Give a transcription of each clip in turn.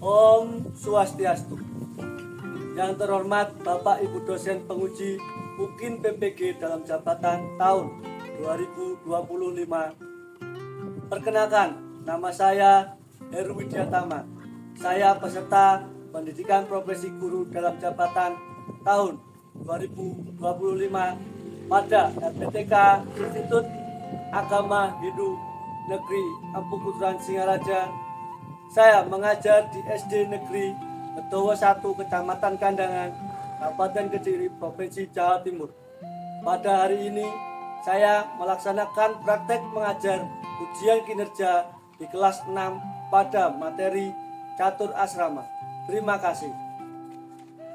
Om Swastiastu. Yang terhormat Bapak Ibu dosen penguji UKIN PPG dalam jabatan tahun 2025. Perkenalkan, nama saya Heru Widyatama. Saya peserta pendidikan profesi guru dalam jabatan tahun 2025 pada LPTK Institut Agama Hindu Negeri Empu Kuturan Singaraja. Saya mengajar di SD Negeri Bedowo 1 Kecamatan Kandangan, Kabupaten Kediri, Provinsi Jawa Timur. Pada hari ini saya melaksanakan praktek mengajar ujian kinerja di kelas 6 pada materi catur asrama. Terima kasih.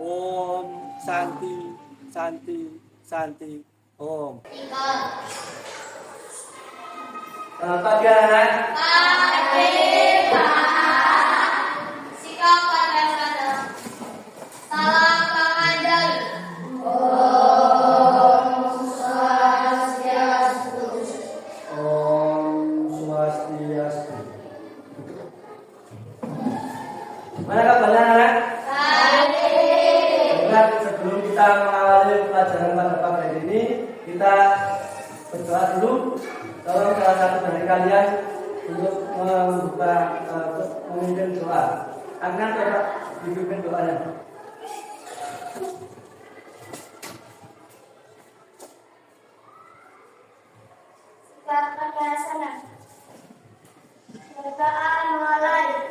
Om Santi Santi Santi Om. Selamat pagi anak. Pagi Pak. Sikap pada salam pengajar. Om Swastiastu. Om Swastiastu. Mana kabarnya anak? Baik. Sebelum kita mengawali pelajaran pada pagi hari ini, kita berdoa dulu. Tolong salah satu dari kalian untuk memimpin doa. Akan coba dipimpin doanya. Sikap pada sana. Berdoa mulai.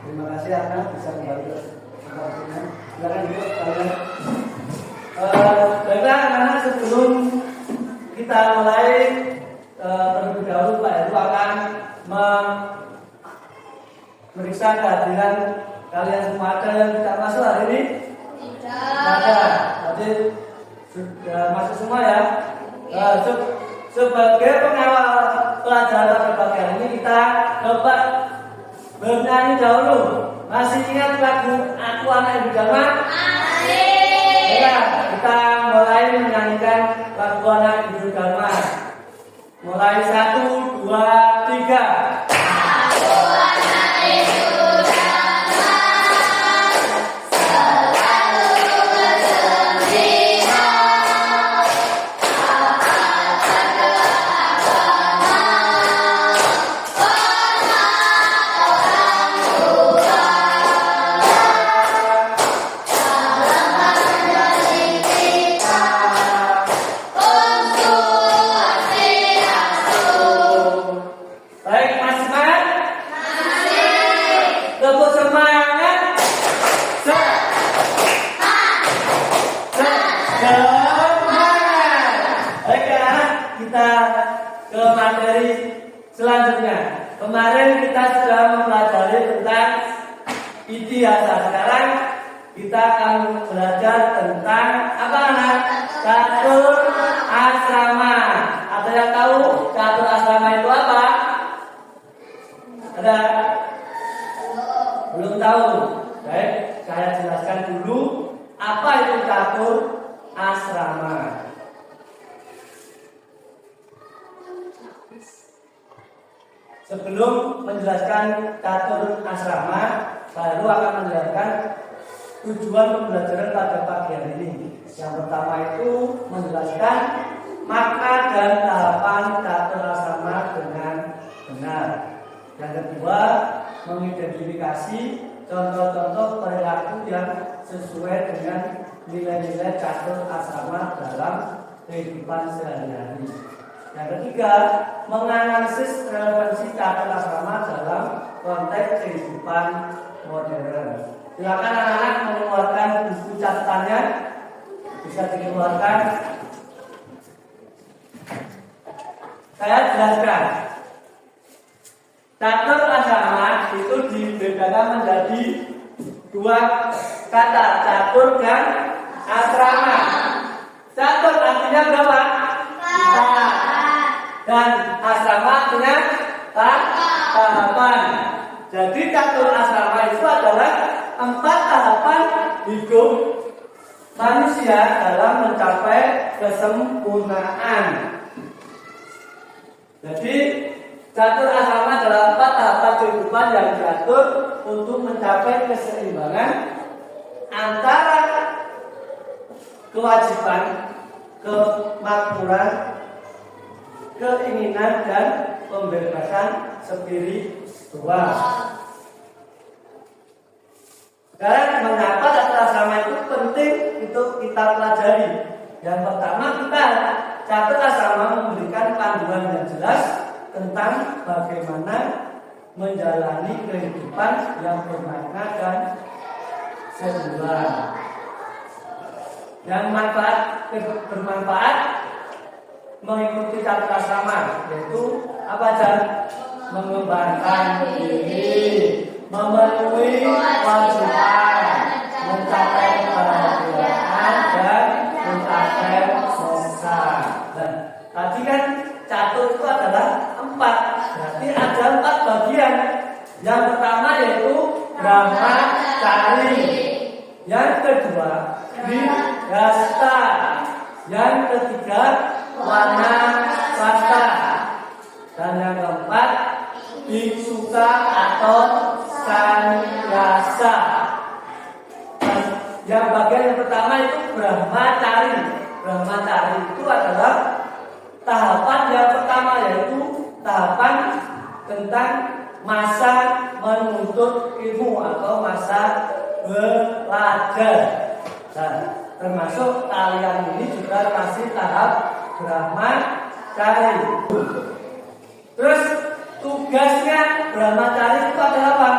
Terima kasih anak bisa kembali ke tempatnya. Silakan duduk kalian. Baiklah anak-anak, sebelum kita mulai terlebih dahulu Pak Heru akan memeriksa kehadiran kalian semua. Ada yang tidak masuk hari ini? Tidak. Ada. Jadi sudah masuk semua ya. Sebagai pengawal pelajaran pada pagi hari ini kita coba bernyanyi dahulu. Masih ingat lagu Aku Anak Ibu Dharma? Masih. Ya, kita mulai menyanyikan lagu Anak Ibu Dharma. Mulai 1, 2, 3. Aku anak ibu Dharma, selalu bergembira. Baik, masih semangat? Tepuk semangat. Semangat. Baik ya, kita ke materi selanjutnya. Kemarin kita sudah mempelajari tentang idiasa. Sekarang kita akan belajar tentang apa anak? Catur asrama. Ada yang tahu catur asrama itu apa? Ada? Belum tahu. Baik, saya jelaskan dulu apa itu catur asrama. Sebelum menjelaskan catur asrama, saya akan menjelaskan tujuan pembelajaran pada pagi hari ini. Yang pertama itu menjelaskan makna dan tahapan catur asrama dengan benar. Yang kedua, mengidentifikasi contoh-contoh perilaku yang sesuai dengan nilai-nilai catur asrama dalam kehidupan sehari-hari. Yang ketiga, menganalisis relevansi catur asrama dalam konteks kehidupan modern. Silakan anak-anak mengeluarkan buku catatannya, bisa dikeluarkan. Saya jelaskan. Catur asrama itu dibedakan menjadi dua kata, catur dan asrama. Catur artinya berapa? 4. Dan asrama artinya tahapan. Jadi catur asrama itu adalah 4 tahapan hidup manusia dalam mencapai kesempurnaan. Jadi catur asrama adalah 4 tahapan kehidupan yang diatur untuk mencapai keseimbangan antara kewajiban, kemakmuran, keinginan dan pembebasan spiritual. Sekarang mengapa catur asrama itu penting untuk kita pelajari? Yang pertama, catur asrama memberikan panduan yang jelas tentang bagaimana menjalani kehidupan yang bermakna dan seimbang. Yang bermanfaat mengikuti catur asrama yaitu apa aja? Mengembangkan diri, memenuhi kewajiban, mencapai kebahagiaan dan mencapai sukses. Dan tadi kan catur itu adalah 4, berarti ada 4 bagian. Yang pertama yaitu brahmacari, yang kedua grihasta, yang ketiga wanapasta, dan yang keempat bhiksuka atau sannyasa. Yang bagian yang pertama itu brahmacari. Brahmacari itu adalah tahapan yang pertama, yaitu tahapan tentang masa menuntut ilmu atau masa belajar. Dan termasuk kalian ini juga masih tahap brahmacari. Terus tugasnya brahmacari itu adalah apa?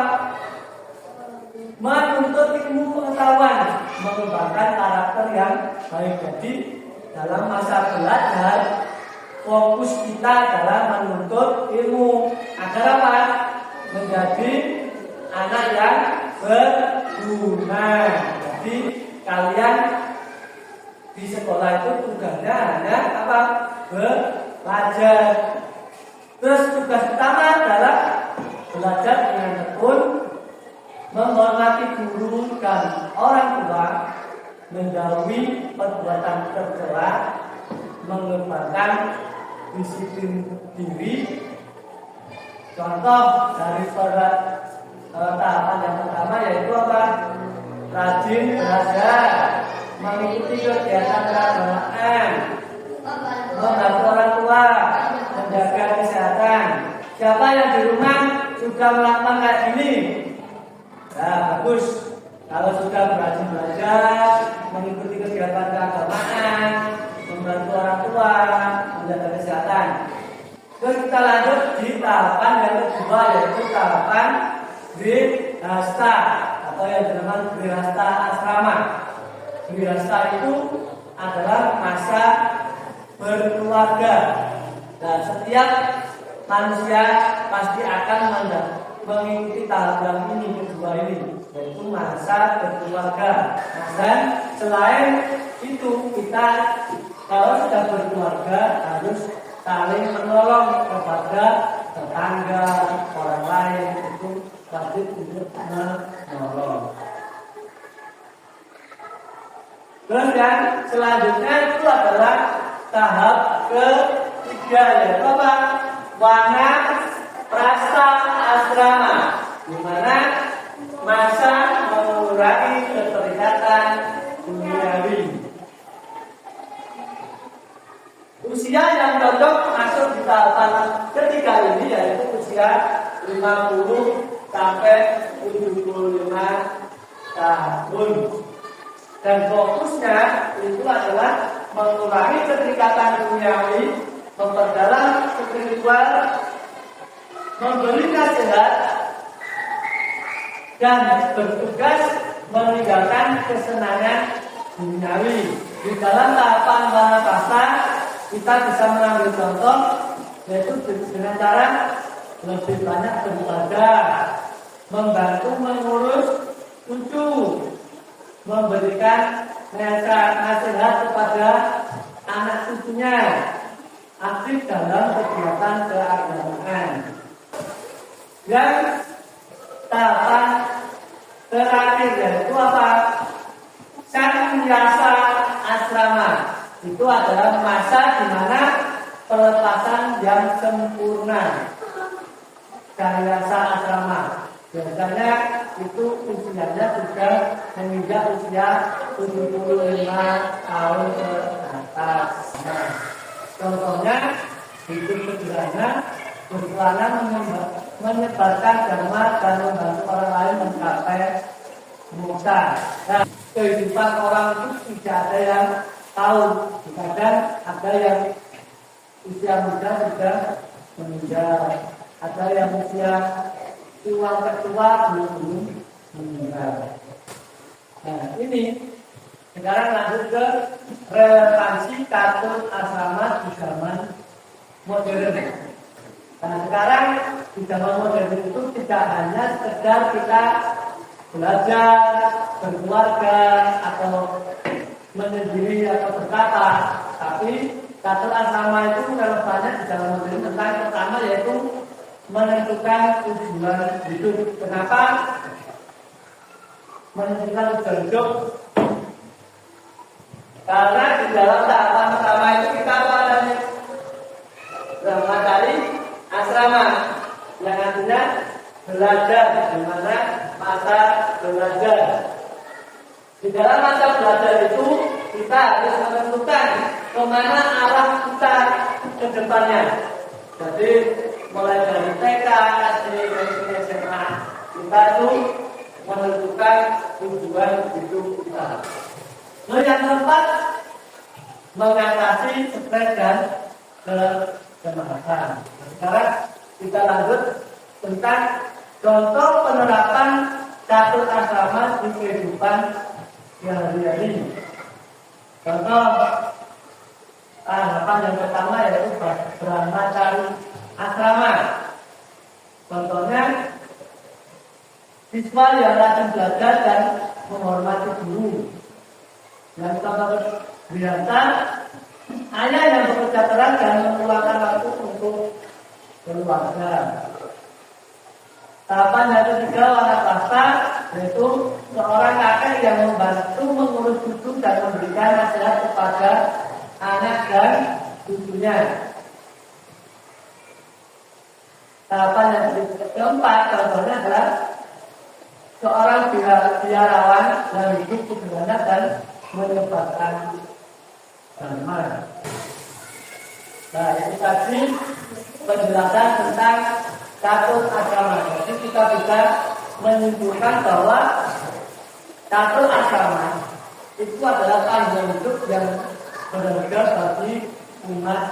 Menuntut ilmu pengetahuan, mengembangkan karakter yang baik. Jadi dalam masa belajar, fokus kita adalah menuntut ilmu agar apa? Menjadi anak yang berguna. Jadi kalian di sekolah itu tugasnya hanya apa? Belajar. Terus tugas utama adalah belajar dengan tekun, menghormati guru dan orang tua, menjauhi perbuatan tercela, mengembangkan disiplin diri. Contoh dari tahapan yang pertama yaitu apa? Rajin belajar, mengikuti kegiatan keagamaan, membantu orang tua, menjaga kesehatan. Siapa yang di rumah sudah melakukan kayak gini? Nah, bagus. Kalau sudah rajin belajar, mengikuti kegiatan keagamaan, membantu orang tua, menjaga kesehatan. Terus kita lanjut di tahapan yang kedua, yaitu tahapan grihasta atau yang dinamakan grihasta asrama. Grihasta itu adalah masa berkeluarga. Dan setiap manusia pasti akan mengikuti tahap yang kedua ini, yaitu masa berkeluarga. Dan selain itu, kita kalau sudah berkeluarga harus saling menolong kepada tetangga, orang lain, itu wajib untuk menolong. Terus yang selanjutnya itu adalah tahap ketiga, yaitu apa? Wanaprastha asrama, di mana masa mengurangi keterikatan duniawi. Usia yang cocok masuk di tahapan ketiga ini yaitu usia 50 sampai 75 tahun. Dan fokusnya itu adalah mengurangi keterikatan duniawi, memperdalam spiritual, memberi nasihat, dan bertugas meninggalkan kesenangan duniawi. Di dalam tahapan Mahapasta kita bisa mengambil contoh, yaitu dengan cara lebih banyak beribadah, membantu mengurus cucu, memberikan nasihat kepada anak cucunya, aktif dalam kegiatan keagamaan. Dan tahapan terakhir yaitu apa? Sannyasa asrama. Itu adalah masa di mana pelepasan yang sempurna. Sannyasa asrama. Biasanya itu usianya sudah menginjak usia 75 tahun ke atas. Nah, contohnya hidup sederhana, berkelana menyebarkan dharma dan membantu orang lain mencapai moksa. Nah, kehidupan orang itu tidak ada yang tahu. Kadang ada yang usia muda sudah meninggal, ada yang usia tua belum meninggal. Nah, ini sekarang lanjut ke relevansi kartun asrama di zaman modern. Nah, sekarang di zaman modern itu tidak hanya sekedar kita belajar, berkeluarga, atau menyendiri atau berkata, tapi kartun asrama itu relevannya di dalam modern tentang pertama yaitu menentukan tujuan hidup. Kenapa menentukan tujuan hidup? Karena di dalam tahapan pertama itu kita apa namanya? Mempelajari asrama yang artinya belajar, di mana masa belajar. Di dalam masa belajar itu kita harus menentukan kemana arah kita ke depannya. Jadi mulai dari TK, SD, SMP, SMA, kita itu menentukan tujuan hidup kita. Nah, yang keempat, mengatasi stres dan kecemasan. Sekarang kita lanjut tentang contoh penerapan catur asrama di kehidupan sehari-hari. Contoh tahapan yang pertama yaitu brahmacari asrama. Contohnya siswa yang rajin belajar dan menghormati guru. Yang contoh biasa, ayah yang bekerja keras dan meluangkan waktu untuk keluarga. Tahapan yang ketiga wanapasta, yaitu seorang kakek yang membantu mengurus cucu dan memberikan nasihat kepada anak dan cucunya. Tahapan yang keempat contohnya adalah seorang biarawan yang hidup sederhana dan menyebarkan dharma. Nah, ini tadi penjelasan tentang catur asrama. Jadi kita bisa menyimpulkan bahwa catur asrama itu adalah panduan hidup yang berharga bagi umat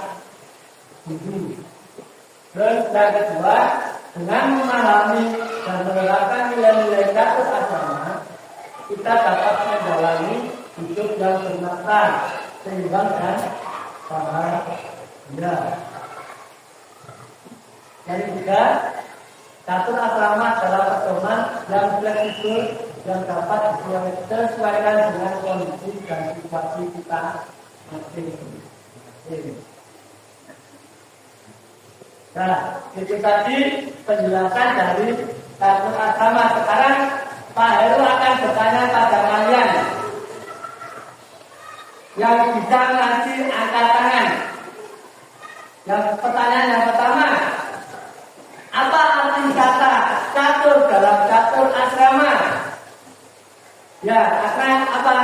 Hindu. Dan yang kedua, dengan memahami dan menerapkan nilai-nilai catur asrama, kita dapat menjalani hidup yang bermakna, seimbang dan bahagia. Yang ketiga, catur asrama adalah pedoman yang fleksibel yang dapat disesuaikan dengan kondisi dan situasi kita masing-masing. Nah, itu tadi penjelasan dari catur asrama. Sekarang Pak Heru akan bertanya pada kalian yang bisa ngasih angkat tangan. Yang pertanyaan yang pertama, apa arti kata catur dalam catur asrama? Ya, asrama apa?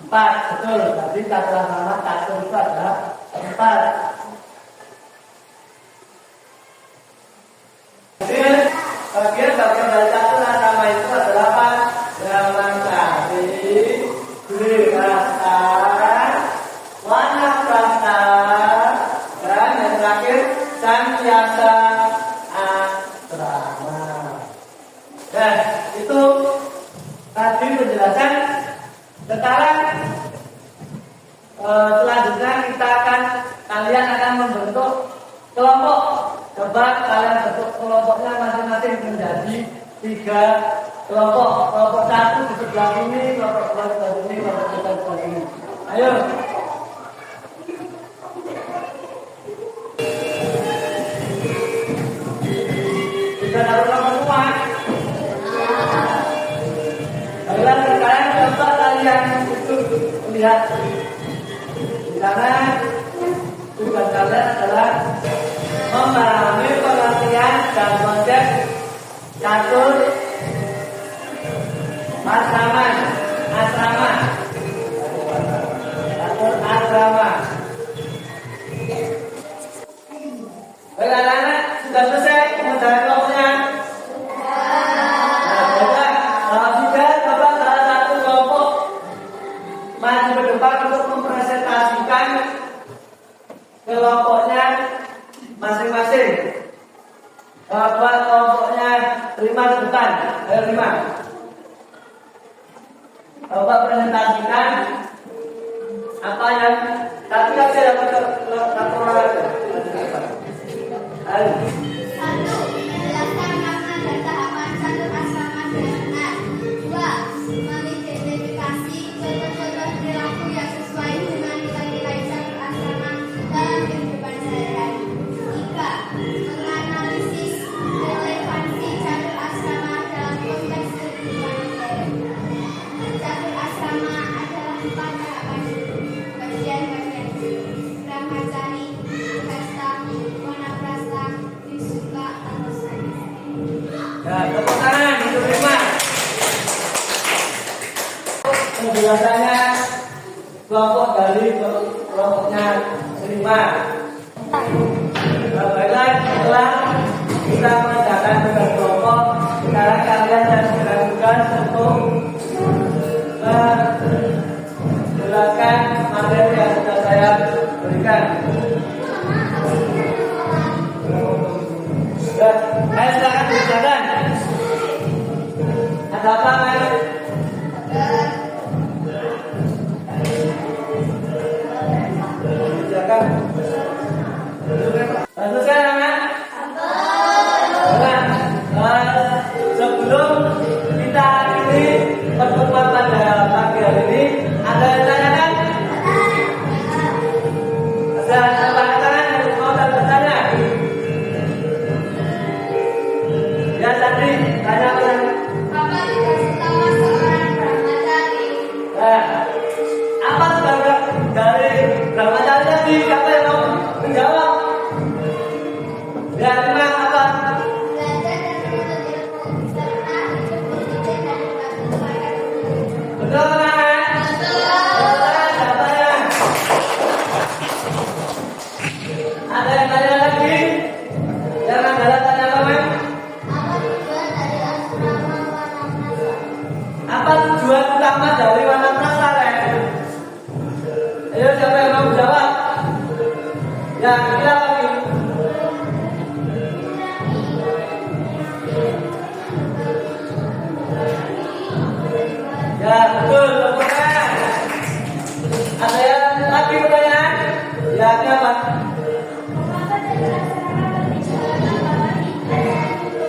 4, betul. Jadi catur asrama catur itu ada 4. Jadi bagian dari catur asrama itu adalah apa? Brahmacari, Nah, itu tadi penjelasan. Sekarang selanjutnya kalian akan membentuk kelompok. Coba kalian bentuk kelompoknya masing-masing menjadi 3 kelompok. Kelompok 1 di sebelah sini, kelompok 2 di sebelah sini, kelompok 3 di sebelah sini. Ayo. Sudah taruh nomor semua. Baiklah, sekarang coba kalian itu lihat di sana. Tugas kalian adalah memahami pengertian dan konsep catur asrama. Catur asrama. Baik anak-anak, sudah selesai mengerjakan kelompoknya? Nah, baiklah. Kalau sudah, coba salah satu kelompok maju ke depan untuk mempresentasikan kelompoknya masing-masing. Coba kelompoknya terima ke depan. Ayo terima. Coba presentasikan apa yang tapi aja yang laporan. Ayo. 1. Menjelaskan makna dan tahapan catur asrama dengan benar. 2. Mengidentifikasi contoh-contoh perilaku yang sesuai dengan nilai-nilai catur asrama dalam kehidupan sehari-hari. 3. Menganalisis relevansi catur asrama dalam konteks kehidupan modern. Catur asrama adalah 4 tahapan bagian-bagian brahmacari, kasta, wanaprastha, visuka, atau sains. Ya, tepuk tangan untuk terima. Penjelasannya kelompok dari kelompoknya terima. Baiklah, setelah kita mengerjakan tugas kelompok, sekarang kalian dan tugas untuk menjelaskan materi yang sudah saya berikan. Ya, ayo silakan dijelaskan. Ada apa, Mas? Silakan. Lanjutkan, anak. Sebelum kita akhiri pertemuan pada pagi hari ini, ada yang tanyakan? Ada tangan yang mau bertanya? Ya tadi tanya apa? Apa tugas utama seorang brahmacari? Apa tugas dari brahmacari tadi? Siapa yang mau menjawab? Ya, memang apa? Belajar dan menuntut ilmu serta hidup disiplin dan berbakti kepada guru. Betul, kan? Betul. Siapa yang? Ada yang tanya lagi? Jangan ada tanya apa, Mas? Apa tujuan dari asrama wanaprastha? Apa tujuan utama dari wanaprastha? Ayo siapa yang mau jawab? Ya, kita lagi. Ya, betul, teman-teman. Ada yang lagi pertanyaan? Ya, siapa? Mengapa dari asrama berbicara bahwa ibadah itu?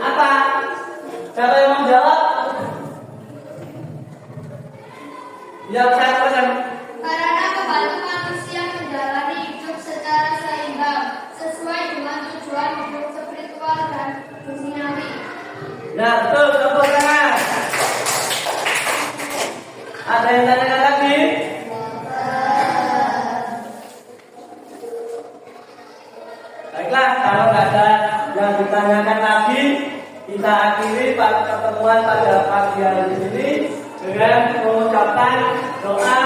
Apa? Siapa yang mau jawab? Ya, saya pesan. Karena membantu manusia menjalani hidup secara seimbang sesuai dengan tujuan hidup spiritual dan duniawi. Ya, betul, teman-teman. Ada yang tanya lagi? Baiklah, kalau nggak ada yang ditanyakan lagi, kita akhiri pertemuan pada pagi hari ini dengan mengucapkan doa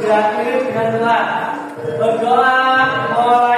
diakhiri dengan doa. Berdoa mulai